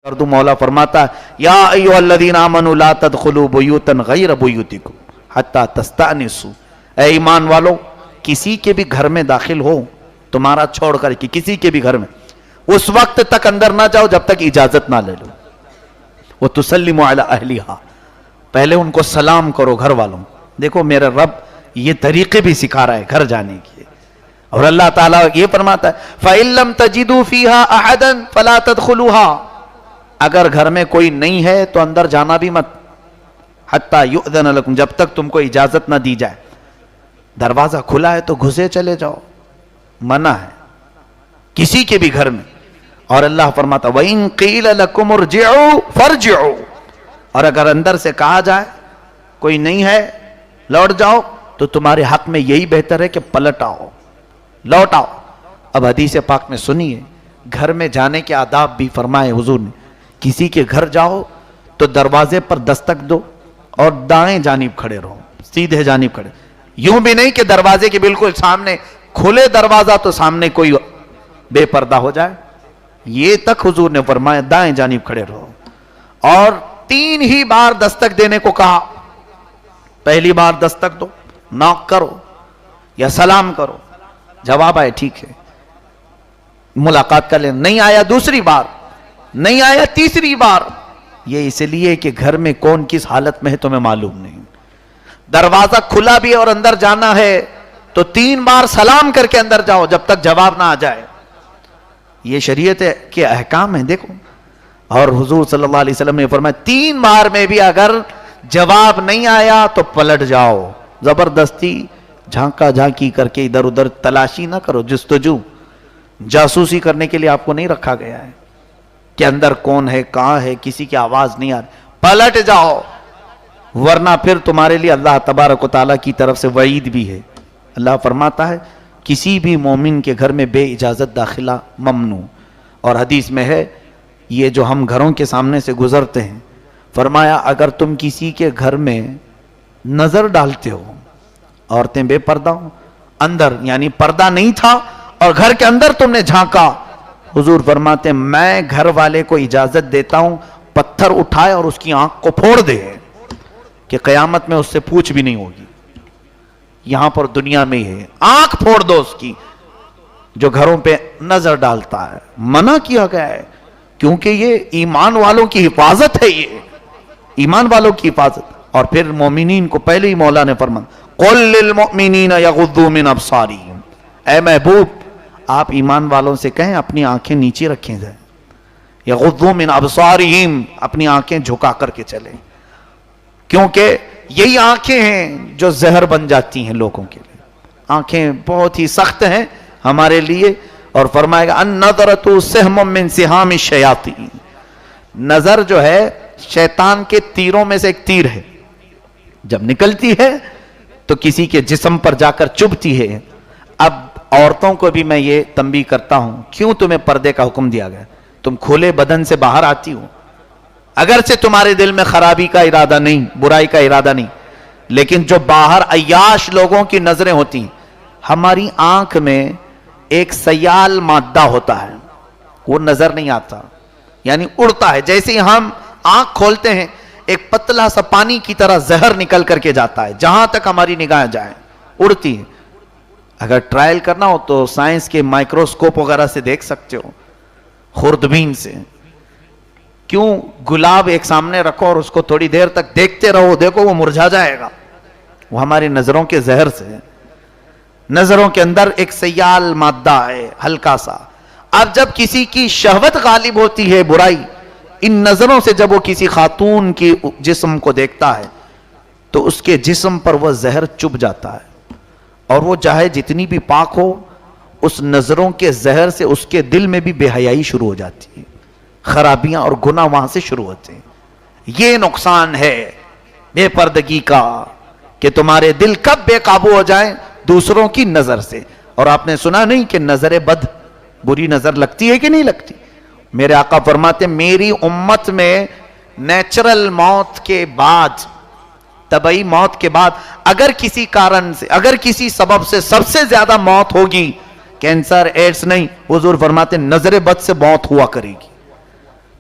اردو مولا فرماتا ہے یا ایھاالذین آمنوا لا تدخلوا بیوتا غیر بیوتکم حتی تستأنسوا، اے ایمان والو کسی کے بھی گھر میں داخل ہو تمہارا چھوڑ کر کہ کسی کے بھی گھر میں اس وقت تک اندر نہ جاؤ جب تک اجازت نہ لے لو. وتسلموا علی اہلھا، پہلے ان کو سلام کرو گھر والوں. دیکھو میرا رب یہ طریقے بھی سکھا رہا ہے گھر جانے کے. اور اللہ تعالیٰ یہ فرماتا ہے فَإِن لَّمْ تَجِدُوا فِيهَا أَحَدًا فَلَا تَدْخُلُوهَا، اگر گھر میں کوئی نہیں ہے تو اندر جانا بھی مت. حَتَّى يُؤْذَنَ لَكُمْ، جب تک تم کو اجازت نہ دی جائے. دروازہ کھلا ہے تو گھسے چلے جاؤ، منع ہے کسی کے بھی گھر میں. اور اللہ فرماتا وَإِن قِيلَ لَكُمُ ارْجِعُوا فَارْجِعُوا، اور اگر اندر سے کہا جائے کوئی نہیں ہے لوٹ جاؤ تو تمہارے حق میں یہی بہتر ہے کہ پلٹ آؤ، لوٹ آؤ. اب حدیث پاک میں سنیے گھر میں جانے کے آداب بھی فرمائے حضور نے. کسی کے گھر جاؤ تو دروازے پر دستک دو اور دائیں جانب کھڑے رہو، سیدھے جانب کھڑے. یوں بھی نہیں کہ دروازے کے بالکل سامنے کھلے دروازہ تو سامنے کوئی بے پردہ ہو جائے. یہ تک حضور نے فرمایا دائیں جانب کھڑے رہو. اور 3 ہی بار دستک دینے کو کہا. پہلی بار دستک دو، ناک کرو یا سلام کرو، جواب آئے ٹھیک ہے ملاقات کر لیں، نہیں آیا دوسری بار، نہیں آیا تیسری بار. یہ اس لیے کہ گھر میں کون کس حالت میں ہے تمہیں معلوم نہیں. دروازہ کھلا بھی اور اندر جانا ہے تو 3 بار سلام کر کے اندر جاؤ جب تک جواب نہ آ جائے. یہ شریعت کے احکام ہیں دیکھو. اور حضور صلی اللہ علیہ وسلم نے فرمایا 3 بار میں بھی اگر جواب نہیں آیا تو پلٹ جاؤ. زبردستی جھانکا جھانکی کر کے ادھر ادھر تلاشی نہ کرو. جستجو جاسوسی کرنے کے لیے آپ کو نہیں رکھا گیا ہے کہ اندر کون ہے کہاں ہے، کسی کی آواز نہیں آ رہی. پلٹ جاؤ ورنہ پھر تمہارے لیے اللہ تبارک و تعالیٰ کی طرف سے وعید بھی ہے. اللہ فرماتا ہے کسی بھی مومن کے گھر میں بے اجازت داخلہ ممنوع. اور حدیث میں ہے یہ جو ہم گھروں کے سامنے سے گزرتے ہیں، فرمایا اگر تم کسی کے گھر میں نظر ڈالتے ہو، عورتیں بے پردہ ہوں، اندر یعنی پردہ نہیں تھا اور گھر کے اندر تم نے جھانکا، حضور فرماتے ہیں میں گھر والے کو اجازت دیتا ہوں پتھر اٹھائے اور اس کی آنکھ کو پھوڑ دے کہ قیامت میں اس سے پوچھ بھی نہیں ہوگی. یہاں پر دنیا میں ہی ہے، آنکھ پھوڑ دو اس کی جو گھروں پہ نظر ڈالتا ہے. منع کیا گیا ہے کیونکہ یہ ایمان والوں کی حفاظت ہے، یہ ایمان والوں کی حفاظت. اور پھر مومنین کو پہلے ہی مولا نے فرمایا قُل لِّلْمُؤْمِنِينَ يَغُضُّوا مِنْ أَبْصَارِهِمْ، اے محبوب آپ ایمان والوں سے کہیں اپنی آنکھیں نیچے رکھیں جائیں. یغضوا من ابصارہم، اپنی آنکھیں جھکا کر کے چلیں، کیونکہ یہی آنکھیں ہیں جو زہر بن جاتی ہیں لوگوں کے لیے. آنکھیں بہت ہی سخت ہیں ہمارے لیے. اور فرمائے گا النظرۃ سہم من سہام الشیاطین، نظر جو ہے شیطان کے تیروں میں سے ایک تیر ہے، جب نکلتی ہے تو کسی کے جسم پر جا کر چبھتی ہے. اب عورتوں کو بھی میں یہ تنبیہ کرتا ہوں کیوں تمہیں پردے کا حکم دیا گیا. تم کھلے بدن سے باہر آتی ہو، اگرچہ تمہارے دل میں خرابی کا ارادہ نہیں، برائی کا ارادہ نہیں، لیکن جو باہر عیاش لوگوں کی نظریں ہوتی ہیں، ہماری آنکھ میں ایک سیال مادہ ہوتا ہے وہ نظر نہیں آتا، یعنی اڑتا ہے. جیسے ہی ہم آنکھ کھولتے ہیں ایک پتلا سا پانی کی طرح زہر نکل کر کے جاتا ہے، جہاں تک ہماری نگاہ جائے اڑتی ہے. اگر ٹرائل کرنا ہو تو سائنس کے مائکروسکوپ وغیرہ سے دیکھ سکتے ہو، خوردبین سے. کیوں گلاب ایک سامنے رکھو اور اس کو تھوڑی دیر تک دیکھتے رہو، دیکھو وہ مرجھا جائے گا، وہ ہماری نظروں کے زہر سے. نظروں کے اندر ایک سیال مادہ ہے ہلکا سا. اب جب کسی کی شہوت غالب ہوتی ہے برائی، ان نظروں سے جب وہ کسی خاتون کی جسم کو دیکھتا ہے تو اس کے جسم پر وہ زہر چبھ جاتا ہے، اور وہ چاہے جتنی بھی پاک ہو اس نظروں کے زہر سے اس کے دل میں بھی بے حیائی شروع ہو جاتی ہے، خرابیاں اور گناہ وہاں سے شروع ہوتے ہیں. یہ نقصان ہے بے پردگی کا کہ تمہارے دل کب بے قابو ہو جائیں دوسروں کی نظر سے. اور آپ نے سنا نہیں کہ نظر بد بری نظر لگتی ہے کہ نہیں لگتی. میرے آقا فرماتے ہیں میری امت میں نیچرل موت کے بعد، طبعی موت کے بعد اگر کسی کارن سے، اگر کسی سبب سے سب سے زیادہ موت ہوگی، کینسر ایڈز نہیں، حضور فرماتے ہیں نظر بد سے موت ہوا کرے گی.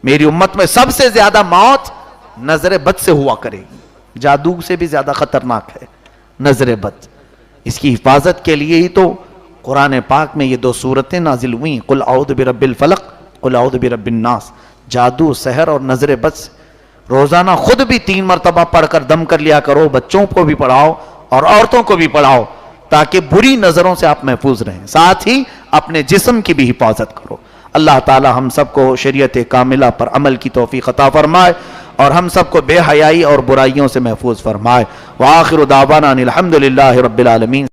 میری امت میں سب سے زیادہ موت نظر بد سے ہوا کرے گی. جادو سے بھی زیادہ خطرناک ہے نظر بد. اس کی حفاظت کے لیے ہی تو قرآن پاک میں یہ 2 سورتیں نازل ہوئی، قل اعوذ برب الفلق قل اعوذ برب الناس. جادو، سحر اور نظر بد سے روزانہ خود بھی 3 مرتبہ پڑھ کر دم کر لیا کرو، بچوں کو بھی پڑھاؤ اور عورتوں کو بھی پڑھاؤ، تاکہ بری نظروں سے آپ محفوظ رہیں. ساتھ ہی اپنے جسم کی بھی حفاظت کرو. اللہ تعالی ہم سب کو شریعت کاملہ پر عمل کی توفیق عطا فرمائے اور ہم سب کو بے حیائی اور برائیوں سے محفوظ فرمائے. وآخر دعوانا ان الحمد للہ رب العالمین.